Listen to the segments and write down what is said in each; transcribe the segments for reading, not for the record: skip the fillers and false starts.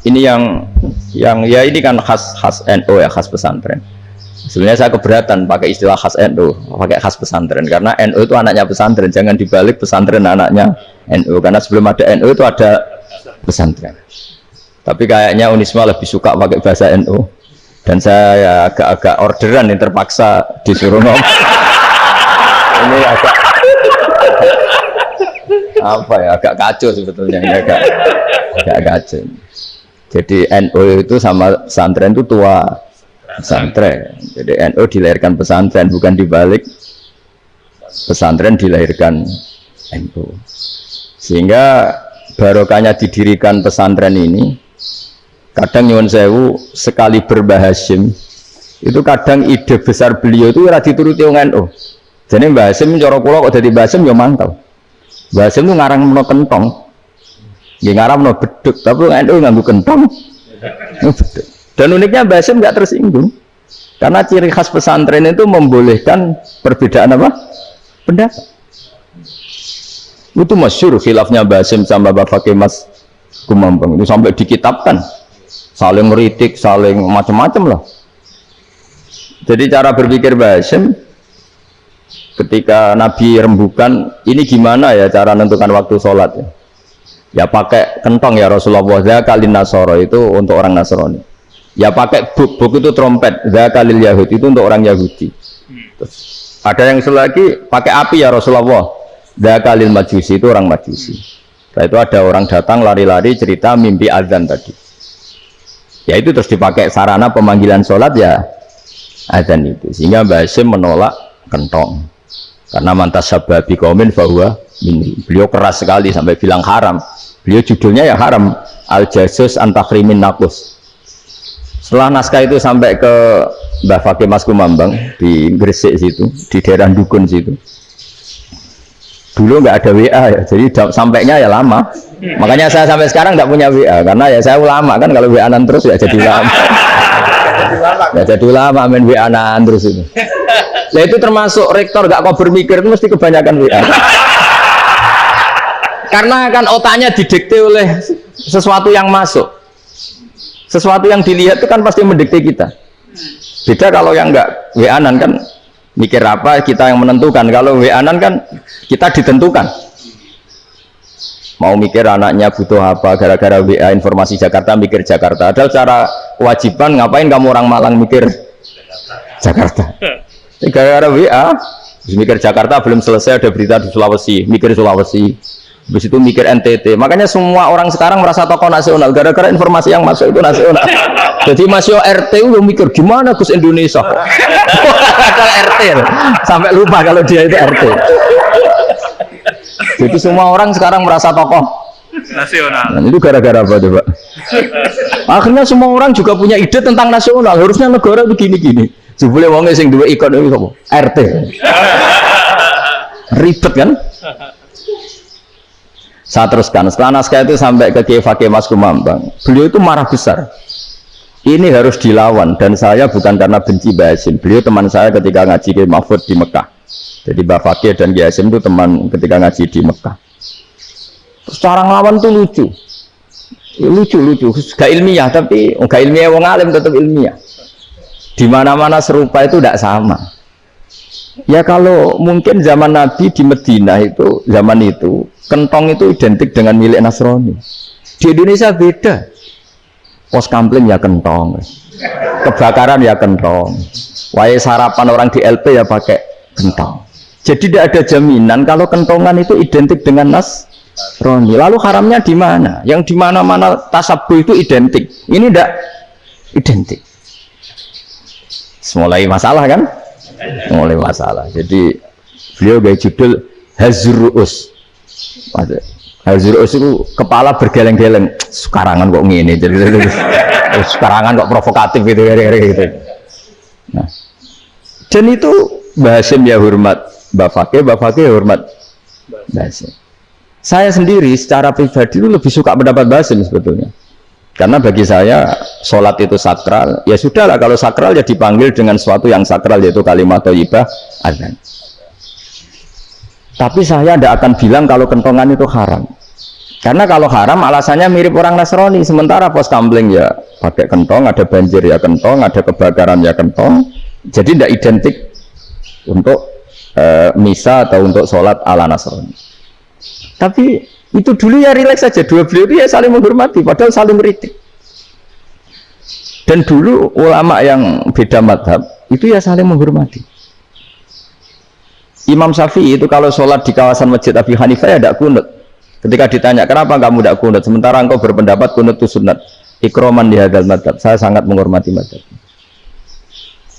Ini yang ya ini kan khas NU ya, khas pesantren. Sebenarnya saya keberatan pakai istilah khas NU, pakai khas pesantren karena NU itu anaknya pesantren, jangan dibalik pesantren anaknya NU karena sebelum ada NU itu ada pesantren. Tapi kayaknya Unisma lebih suka pakai bahasa NU dan saya ya agak-agak orderan yang terpaksa disuruh ngomong. Ini agak apa ya, agak kacau sebetulnya, ini agak kacau. Jadi NU itu sama pesantren itu tua pesantren. Jadi NU dilahirkan pesantren, bukan dibalik pesantren dilahirkan NU. Sehingga barokahnya didirikan pesantren ini, kadang nyuwun sewu sekali berbahasim itu kadang ide besar beliau itu ora dituruti wong NU. Jadi Mbah Hasim cara kula kok dadi Mbah Hasim ya mangkel. Mbah Hasim itu ngarang meno kentong. Nggih ngarang meno beduk, tapi NU nganggo kentong. Beduk. Dan uniknya Mbah Hasim enggak tersinggung. Karena ciri khas pesantren itu membolehkan perbedaan apa? Pendapat. Itu masyhur khilafnya Mbah Hasim sama Mbah Fakih Mas Kumambang. Itu sampai dikitabkan. Saling ngeritik, saling macam-macam lah. Jadi cara berpikir Mbah Hasim ketika Nabi rembukan, ini gimana ya cara menentukan waktu sholat ya? Ya pakai kentong ya Rasulullah, zakalin nasoro itu untuk orang Nasrani. Ya pakai buk itu trompet, zakalil Yahud itu untuk orang Yahudi. Terus, ada yang lagi pakai api ya Rasulullah, zakalil Majusi itu orang Majusi. Setelah itu ada orang datang lari-lari cerita mimpi azan tadi. Ya itu terus dipakai sarana pemanggilan sholat ya azan itu. Sehingga Mbah Hasim menolak kentong. Karena mantas sababi kaumin bahwa ini beliau keras sekali sampai bilang haram. Beliau judulnya ya haram, al-jasus antakrimin nakus. Setelah naskah itu sampai ke Mbah Fakih Mas Kumambang di Gresik situ, di daerah Dukun situ. Dulu nggak ada WA ya, jadi sampainya ya lama. Makanya saya sampai sekarang nggak punya WA karena ya saya ulama kan, kalau WA-an terus ya jadi ulama. Ya jadi ulama main WA-an terus itu. Nah itu termasuk rektor gak kau berpikir itu mesti kebanyakan WA. Karena kan otaknya didikte oleh sesuatu yang masuk, sesuatu yang dilihat itu kan pasti mendikte kita. Beda kalau yang nggak WA-an kan mikir apa kita yang menentukan. Kalau WA-an kan kita ditentukan. Mau mikir anaknya butuh apa gara-gara WA informasi Jakarta mikir Jakarta. Ada cara kewajiban ngapain kamu orang Malang mikir Jakarta. Gara-gara WA mikir Jakarta belum selesai ada berita di Sulawesi, mikir Sulawesi. Habis itu mikir NTT. Makanya semua orang sekarang merasa tokoh nasional gara-gara informasi yang masuk itu nasional. Jadi masih RT udah mikir gimana Gus Indonesia. Ada RT sampai lupa kalau dia itu RT. Jadi semua orang sekarang merasa tokoh nasional. Nah, itu gara-gara apa coba? Akhirnya semua orang juga punya ide tentang nasional. Harusnya negara begini-gini. Jebule wong sing duwe ikon iki sapa? RT. Ribet kan? Saya teruskan, setelah naskah itu sampai ke Kiai Fakih Mas Kumambang, beliau itu marah besar. Ini harus dilawan, dan saya bukan karena benci Mbah Hasim. Beliau teman saya ketika ngaji Kiai Mahfud di Mekah. Jadi Mbah Fakih dan Kiai Hasim itu teman ketika ngaji di Mekah. Terus cara ngelawan tuh lucu. Lucu. Gak ilmiah, tapi gak ilmiah wong alim tetap ilmiah. Di mana-mana serupa itu tidak sama. Ya kalau mungkin zaman Nabi di Medina itu, zaman itu kentong itu identik dengan milik Nasrani. Di Indonesia beda. Pos kampling ya kentong, kebakaran ya kentong, wae sarapan orang di LP ya pakai kentong. Jadi tidak ada jaminan kalau kentongan itu identik dengan Nasrani. Lalu haramnya di mana? Yang di mana-mana tasabuh itu identik. Ini tidak identik. Mulai masalah kan? Mulai masalah. Jadi beliau gaya judul Hazruus. Hazruus itu kepala bergeleng-geleng. Sekarangan kok ngene. Jadi sekarangan kok provokatif gitu. Nah, dan itu Mbah Hasim ya hormat Mbah Fakih ya hormat Mbah Hasim. Saya sendiri secara pribadi itu lebih suka pendapat Mbah Hasim sebetulnya. Karena bagi saya sholat itu sakral, ya sudahlah kalau sakral ya dipanggil dengan sesuatu yang sakral yaitu kalimat thayyibah azan. Tapi saya tidak akan bilang kalau kentongan itu haram. Karena kalau haram alasannya mirip orang Nasrani, sementara pos kamling ya pakai kentong, ada banjir ya kentong, ada kebakaran ya kentong, jadi tidak identik untuk misa atau untuk sholat ala Nasrani. Tapi itu dulu ya rileks saja, dua beliau itu ya saling menghormati, padahal saling kritik. Dan dulu ulama yang beda madhab itu ya saling menghormati. Imam Syafi'i itu kalau sholat di kawasan Masjid Abi Hanifah ya tidak kunut. Ketika ditanya kenapa kamu tidak kunut, sementara engkau berpendapat kunut itu sunat. Ikroman di hadal madhab, saya sangat menghormati madhab.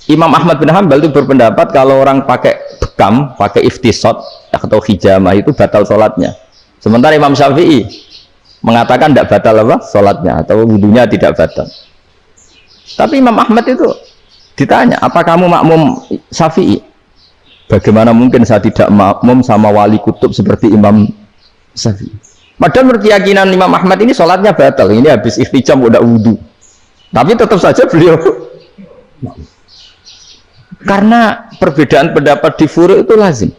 Imam Ahmad bin Hanbal itu berpendapat kalau orang pakai bekam, pakai iftisot atau hijamah itu batal sholatnya. Sementara Imam Syafi'i mengatakan tidak batal apa sholatnya atau wudunya tidak batal. Tapi Imam Ahmad itu ditanya, apa kamu makmum Syafi'i? Bagaimana mungkin saya tidak makmum sama wali kutub seperti Imam Syafi'i? Padahal menurut keyakinan Imam Ahmad ini sholatnya batal. Ini habis iftijam udah wudu. Tapi tetap saja beliau karena perbedaan pendapat di furu' itu lazim.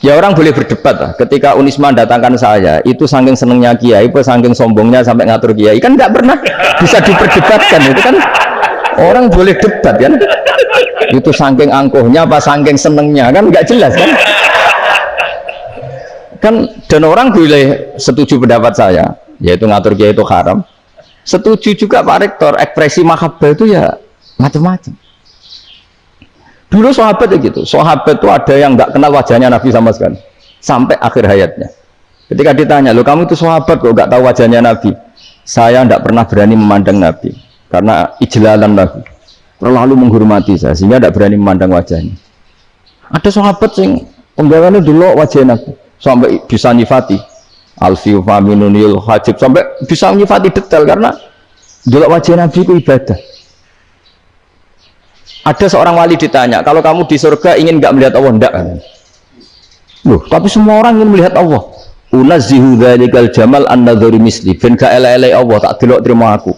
Ya orang boleh berdebat lah. Ketika Unisma datangkan saya, itu saking senengnya kiai, saking sombongnya sampai ngatur kiai, kan nggak pernah bisa diperdebatkan. Itu kan orang boleh debat kan? Itu saking angkuhnya apa saking senengnya kan nggak jelas kan? Kan dan orang boleh setuju pendapat saya, yaitu ngatur kiai itu haram. Setuju juga Pak Rektor, ekspresi mahabbah itu ya macam-macam. Dulu sahabat gitu, sahabat itu ada yang nggak kenal wajahnya Nabi sama sekali sampai akhir hayatnya. Ketika ditanya, lo kamu itu sahabat kok nggak tahu wajahnya Nabi? Saya tidak pernah berani memandang Nabi karena ijlalan Nabi, terlalu menghormati saya sehingga tidak berani memandang wajahnya. Ada sahabat yang pembawaannya dulu wajah Nabi sampai bisa nyifati alfiu faminunil hajib, sampai bisa nyifati detail karena dulu wajah Nabi itu ibadah. Ada seorang wali ditanya, kalau kamu di surga ingin nggak melihat Allah? Enggak. Loh, tapi semua orang ingin melihat Allah. Unazzihu dzalikal jamal an-nadhari misli. Ben gak elek-elek Allah tak delok terima aku.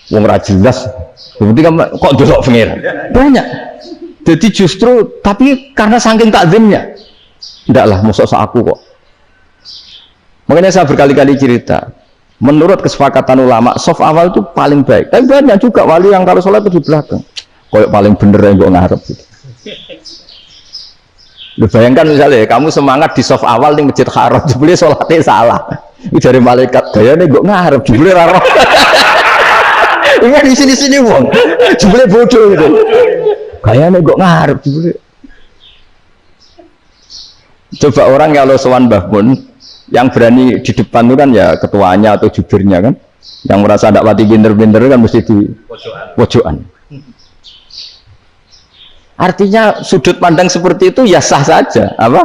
Wong ra jelas. Berarti kok delok pengiran. Banyak. Jadi justru tapi karena saking takzimnya. Ndaklah mosok sak aku kok. Makanya saya berkali-kali cerita. Menurut kesepakatan ulama, soft awal itu paling baik. Tapi banyak juga wali yang kalau sholat itu di belakang. Kayak paling bener yang gue ngarep gitu. Lu bayangkan misalnya kamu semangat di soft awal di masjid haram, jebule sholatnya salah. Itu dari malaikat gayanya gue ngarep, jebule raro. Ini di sini wong, jebule bodoh gitu. Gayanya gue ngarep, jebule. Coba orang kalau sowan Mbah Mun, yang berani di depan itu kan ya ketuanya atau jubirnya kan, yang merasa tidak pati pinter-pinter kan mesti di pojokan. Artinya sudut pandang seperti itu ya sah saja, apa?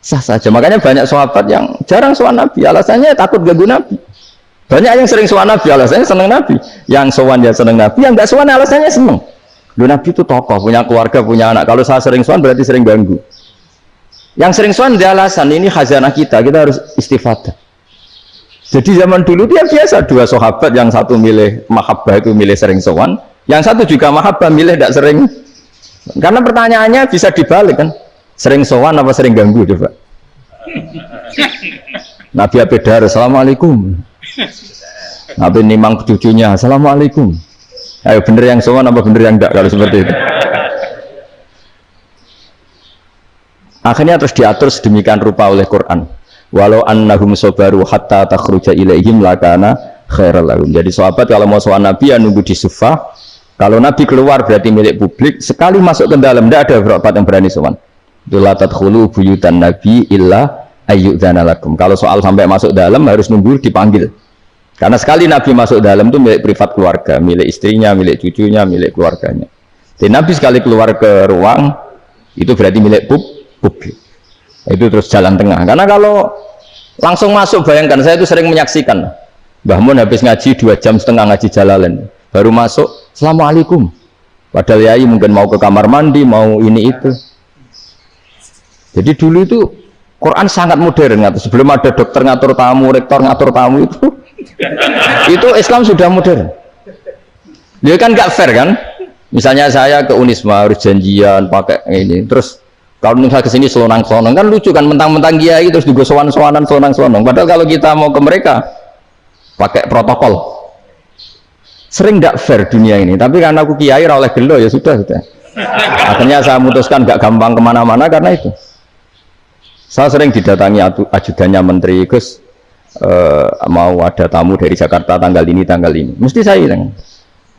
Sah saja. Makanya banyak sahabat yang jarang sowan Nabi, alasannya takut ganggu Nabi. Banyak yang sering sowan Nabi, alasannya seneng Nabi. Yang sowan ya seneng Nabi, yang nggak sowan alasannya seneng. Loh, Nabi itu tokoh, punya keluarga, punya anak. Kalau saya sering sowan berarti sering ganggu. Yang sering sowan dia alasan ini khazanah kita harus istifadah. Jadi zaman dulu dia biasa dua sahabat, yang satu milih mahabbah itu milih sering sowan, yang satu juga mahabbah milih tidak sering. Karena pertanyaannya bisa dibalik kan, sering sowan apa sering ganggu coba. Nabi Abedar, assalamualaikum. Nabi nimang cucunya, assalamualaikum. Ayo bener yang sowan apa bener yang enggak kalau seperti itu. Akhirnya terus diatur sedemikian rupa oleh Quran. Walau annahum sabaru hatta takhruja ilaihim lakana khairal lahum. Jadi sahabat kalau mau sowan Nabi ya nunggu di Sufah. Kalau Nabi keluar berarti milik publik, sekali masuk ke dalam tidak ada berapa yang berani sowan. La tadkhulu buyutan Nabi illa ayyudzana lakum. Kalau soal sampai masuk dalam harus nunggu dipanggil. Karena sekali Nabi masuk dalam itu milik privat keluarga, milik istrinya, milik cucunya, milik keluarganya. Jadi Nabi sekali keluar ke ruang itu berarti milik publik. Itu terus jalan tengah. Karena kalau langsung masuk, bayangkan saya itu sering menyaksikan. Mbah Mun habis ngaji 2,5 jam ngaji Jalalain. Baru masuk, assalamualaikum. Padahal yai mungkin mau ke kamar mandi, mau ini itu. Jadi dulu itu Quran sangat modern. Sebelum ada dokter ngatur tamu, rektor ngatur tamu itu Islam sudah modern. Dia kan nggak fair kan? Misalnya saya ke Unisma harus janjian pakai ini, terus Kalau misalnya kesini selonang-selonang kan lucu kan, mentang-mentang kiai terus juga sowan-sowanan selonang-selonang. Padahal kalau kita mau ke mereka pakai protokol. Sering nggak fair dunia ini. Tapi karena aku kiai oleh gelo ya sudah. Akhirnya saya memutuskan nggak gampang kemana-mana karena itu. Saya sering didatangi ajudannya menteri, Gus mau ada tamu dari Jakarta tanggal ini. Mesti saya bilang,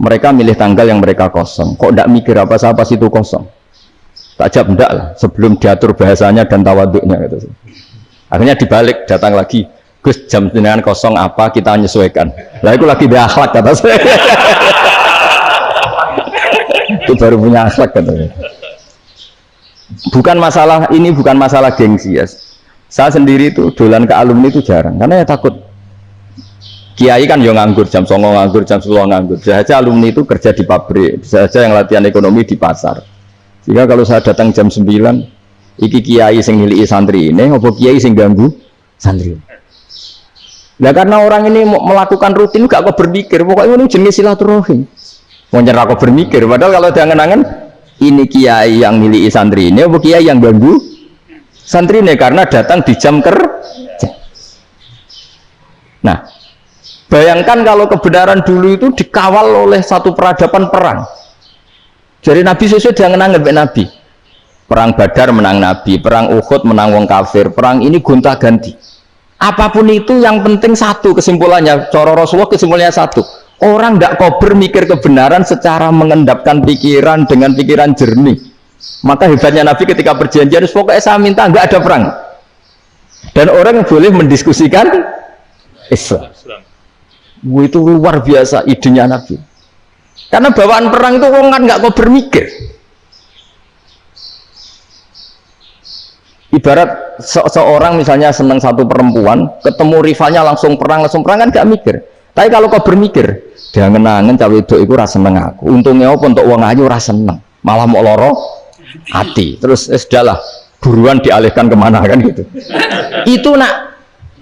mereka milih tanggal yang mereka kosong. Kok nggak mikir apa itu kosong? Tak jawab enggak lah, sebelum diatur bahasanya dan tawaduknya gitu. Akhirnya dibalik, datang lagi, Gus jam jenengan kosong apa kita menyesuaikan. Lah itu lagi dia akhlak kata saya. Itu baru punya akhlak katanya. Bukan masalah ini, bukan masalah gengsi ya. Saya sendiri itu dolan ke alumni itu jarang, karena ya takut. Kiai kan yang nganggur, jam 9 nganggur, jam 10 nganggur. Bisa saja alumni itu kerja di pabrik, bisa saja yang latihan ekonomi di pasar. Sehingga kalau saya datang jam 9, iki kiai sing miliki santri ini, apa kiai sing ganggu santri. Nah karena orang ini melakukan rutin, gak kok berpikir, pokoknya ini jenis silaturahim. Mau nyerah kok berpikir, padahal kalau jangan-jangan ini kiai yang miliki santri ini, apa kiai yang ganggu santri ini karena datang di jam kerja. Nah, bayangkan kalau kebenaran dulu itu dikawal oleh satu peradaban perang. Jadi Nabi sesuai jangan anggap Nabi. Perang Badar menang Nabi, perang Uhud menang wong kafir, perang ini gonta-ganti. Apapun itu yang penting satu kesimpulannya, cara Rasulullah kesimpulannya satu. Orang tidak kober mikir kebenaran secara mengendapkan pikiran dengan pikiran jernih. Maka hebatnya Nabi ketika perjanjian, pokoknya saya minta nggak ada perang. Dan orang boleh mendiskusikan Islam. Itu luar biasa idenya Nabi. Karena bawaan perang itu orang kan nggak kok bermikir. Ibarat seorang misalnya senang satu perempuan, ketemu rivalnya langsung perang kan nggak mikir. Tapi kalau kau bermikir, jangan ngenangen cawe itu rasa seneng aku. Untungnya apa untuk uang aja rasa seneng, malah mau loro hati. Terus sudahlah, buruan dialihkan kemana kan gitu. Itu nak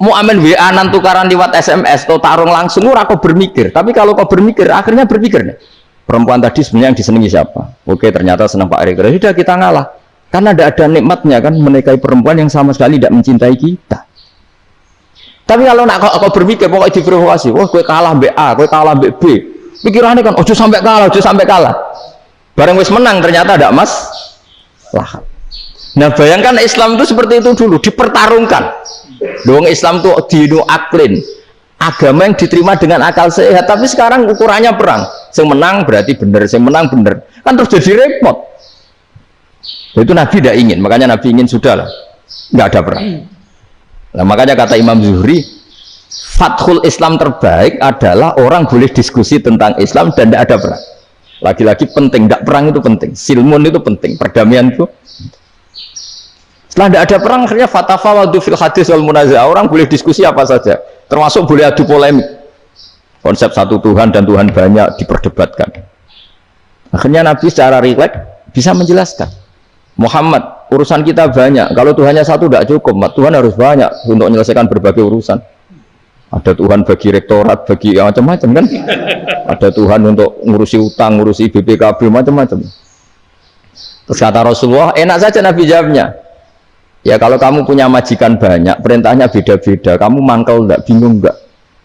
mau amen WA nan tukaran lewat SMS atau tarung langsung ora kok bermikir. Tapi kalau kau bermikir, akhirnya berpikir nih. Perempuan tadi sebenarnya yang disenangi siapa? Oke, ternyata senang Pak Erick. Sudah kita ngalah. Karena tidak ada nikmatnya kan menikahi perempuan yang sama sekali tidak mencintai kita. Tapi kalau nak kau berpikir pokoknya diprovokasi, wah kue kalah BA, kue kalah BB. Pikirannya kan, ojo sampai kalah. Bareng wis menang ternyata ada mas. Lah. Nah bayangkan Islam itu seperti itu dulu, dipertarungkan. Doang Islam tuh dinu aklin, agama yang diterima dengan akal sehat. Tapi sekarang ukurannya perang. Yang menang berarti benar, yang menang benar. Kan terus jadi repot. Itu Nabi tidak ingin, makanya Nabi ingin sudahlah, nggak ada perang. Nah, makanya kata Imam Zuhri, fathul Islam terbaik adalah orang boleh diskusi tentang Islam dan tidak ada perang. Lagi-lagi penting, tidak perang itu penting, silmun itu penting, perdamaian itu. Setelah tidak ada perang, akhirnya fatafawadu fil hadis wal munazah, orang boleh diskusi apa saja, termasuk boleh adu polemik. Konsep satu Tuhan dan Tuhan banyak diperdebatkan. Akhirnya Nabi secara rileks bisa menjelaskan, Muhammad, urusan kita banyak. Kalau Tuhannya satu tidak cukup, Tuhan harus banyak untuk menyelesaikan berbagai urusan. Ada Tuhan bagi rektorat, bagi macam-macam kan? Ada Tuhan untuk ngurusi utang, ngurusi BPKB, macam-macam. Terus kata Rasulullah, enak saja Nabi jawabnya. Ya kalau kamu punya majikan banyak, perintahnya beda-beda, kamu mangkel enggak, bingung enggak?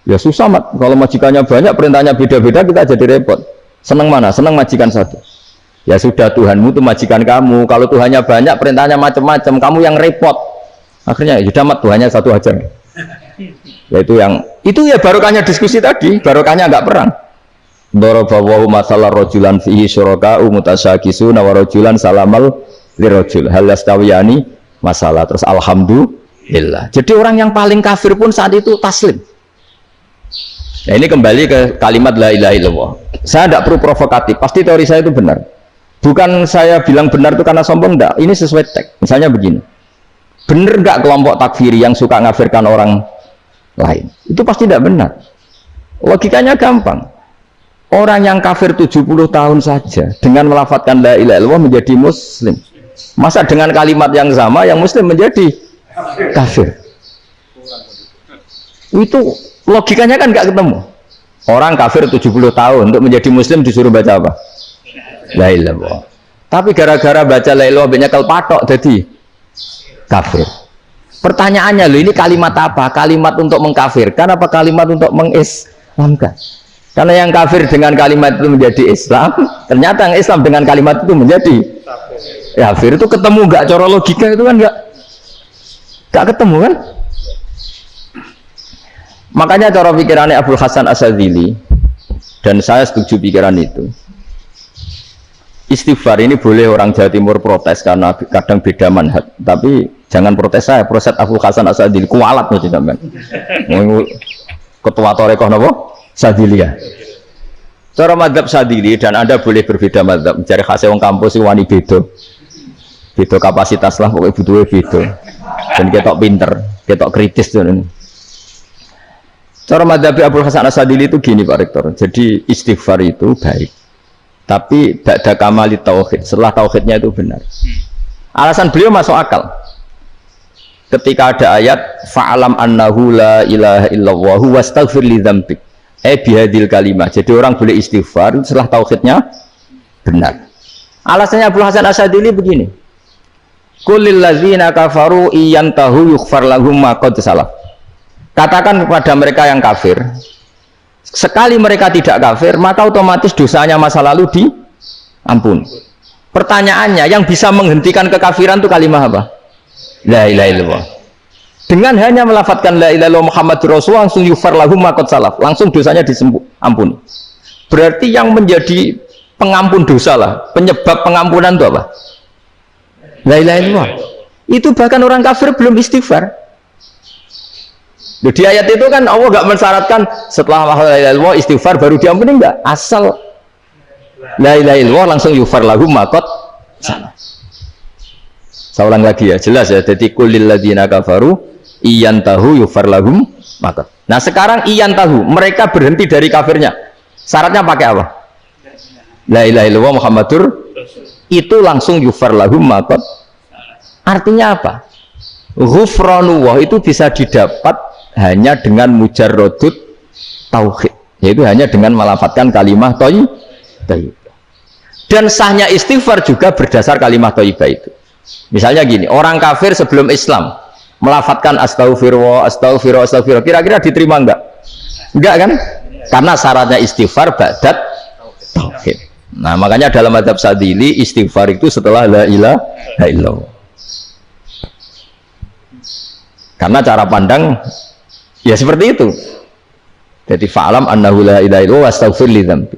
Ya susah mat, kalau majikannya banyak, perintahnya beda-beda, kita jadi repot. Senang mana? Senang majikan satu. Ya sudah, Tuhanmu itu majikan kamu. Kalau Tuhannya banyak, perintahnya macam-macam, kamu yang repot. Akhirnya ya sudah mat, Tuhannya satu aja. Yaitu yang itu ya barokahnya diskusi tadi, barokahnya enggak perang. Darabahu masalah rajulan fihi syuraka'u mutasyakisuna wa rajulan salamal lirajul hal yastawiyani masalah. Terus alhamdulillah. Jadi orang yang paling kafir pun saat itu taslim. Nah ini kembali ke kalimat la ilaha illallah. Saya tidak perlu provokatif, pasti teori saya itu benar. Bukan saya bilang benar itu karena sombong, enggak. Ini sesuai teks. Misalnya begini, benar enggak kelompok takfiri yang suka ngafirkan orang lain? Itu pasti tidak benar. Logikanya gampang. Orang yang kafir 70 tahun saja dengan melafadzkan la ilaha illallah menjadi muslim. Masa dengan kalimat yang sama yang muslim menjadi kafir? Itu logikanya kan nggak ketemu. Orang kafir 70 tahun untuk menjadi muslim disuruh baca apa? La ilaha illallah. Tapi gara-gara baca la ilaha illallah nyekel patok jadi kafir. Pertanyaannya loh, ini kalimat apa? Kalimat untuk mengkafirkan apa kalimat untuk mengislamkan? Karena yang kafir dengan kalimat itu menjadi Islam, ternyata yang Islam dengan kalimat itu menjadi kafir. Itu ketemu nggak? Cara logika itu kan nggak ketemu kan? Makanya cara pikirannya Abdul Hasan Asyadzili, dan saya setuju pikiran itu. Istighfar ini boleh orang Jawa Timur protes karena kadang beda manhaj, tapi jangan protes saya, protes Abdul Hasan Asyadzili kualat nih sampean. Ketua Torekoh napa? Sadziliyah. Cara madzhab Sadzili, dan Anda boleh berbeda madzhab. Mencari khasnya wong kampus sing wani beda. Beda kapasitas lah, pokoknya butuhnya beda. Dan ketok pinter, ketok kritis tuh. Cara madzhab Abdul Hasan Asyadzili itu gini Pak Rektor. Jadi istighfar itu baik. Tapi ba'da kamali tauhid, setelah tauhidnya itu benar. Alasan beliau masuk akal. Ketika ada ayat fa'alam annahu la ilaha illallah wastaghfir li dzambik. Bihadil kalimah. Jadi orang boleh istighfar setelah tauhidnya benar. Alasannya Abdul Hasan Asyadzili begini. Qul lil ladzina kafaru iyantahu yughfar lahum ma qad salaf. Katakan kepada mereka yang kafir, sekali mereka tidak kafir, maka otomatis dosanya masa lalu diampuni. Pertanyaannya, yang bisa menghentikan kekafiran itu kalimat apa? La ilaha illallah. Dengan hanya melafadzkan la ilaha illallah Muhammadur Rasulullah, langsung yufar lahum ma qad salaf, langsung dosanya diampuni. Berarti yang menjadi pengampun dosa lah, penyebab pengampunan itu apa? La ilaha illallah. Itu bahkan orang kafir belum istighfar. Di ayat itu kan Allah nggak mensyaratkan setelah la ilaha illallah istighfar baru diampuni, enggak, asal la ilaha illallah langsung yufar lahum ma qad salaf. Saya ulang lagi ya, jelas ya. Jadi kulil ladzina kafaru iyantahu yufar lahum ma qad. Nah sekarang iyantahu, mereka berhenti dari kafirnya. Syaratnya pakai apa? La ilaha illallah Muhammadur, itu langsung yufar lahum ma qad. Artinya apa? Ghufranullah itu bisa didapat hanya dengan mujarrodut tauhid, yaitu hanya dengan melafadzkan kalimah thayyibah. Dan sahnya istighfar juga berdasar kalimah thayyibah itu. Misalnya gini, orang kafir sebelum Islam melafadzkan astaghfirullah, astaghfirullah, astaghfirullah, kira-kira diterima enggak? Enggak kan? Karena syaratnya istighfar ba'dat tauhid. Nah makanya dalam madzhab Sadzili istighfar itu setelah la ilaha illallah. Karena cara pandang ya seperti itu. Jadi fa'alam annahu la ilaha illallah wastaghfir li dzambi.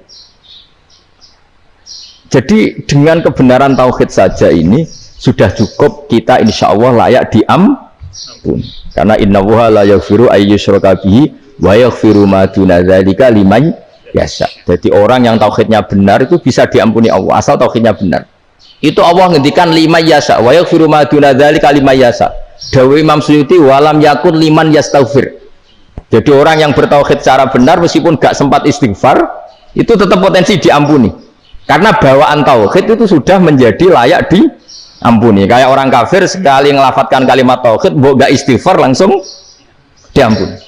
Jadi dengan kebenaran tauhid saja ini sudah cukup kita insya Allah layak diampun. Karena innallaha la yaghfiru ayyusyraka bihi wa yaghfiru ma duna dzalika liman yasha. Jadi orang yang tauhidnya benar itu bisa diampuni Allah asal tauhidnya benar. Itu Allah ngendikan liman yasha wa yaghfiru ma duna dzalika liman yasha. Dawi Imam Suyuti walam yakun liman yastaghfir. Jadi orang yang bertauhid secara benar meskipun gak sempat istighfar itu tetap potensi diampuni. Karena bawaan tauhid itu sudah menjadi layak diampuni. Kayak orang kafir sekali ngelafadzkan kalimat tauhid, mbok gak istighfar langsung diampuni.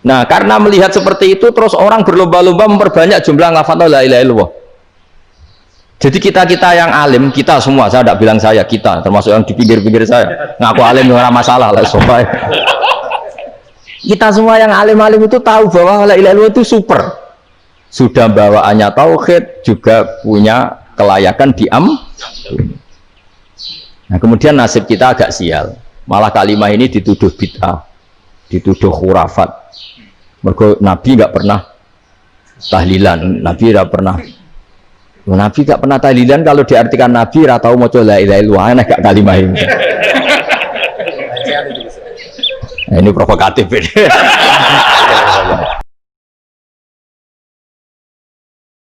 Nah, karena melihat seperti itu terus orang berlomba-lomba memperbanyak jumlah lafadz la ilaha illallah. Jadi kita yang alim, kita semua, saya tidak bilang saya, kita termasuk yang di pinggir-pinggir saya ngaku alim nggak masalah lah sobat. Kita semua yang alim-alim itu tahu bahwa la ilaha illallah itu super, sudah bawaannya tauhid, juga punya kelayakan Nah kemudian nasib kita agak sial, malah kalimah ini dituduh bid'ah, dituduh khurafat. Mergo Nabi nggak pernah tahlilan, Nabi tidak pernah. Nabi gak pernah tahlilan, kalau diartikan Nabi ratau maca la ilaha illallah, aneh gak kalimah ini. Nah, ini provokatif ini.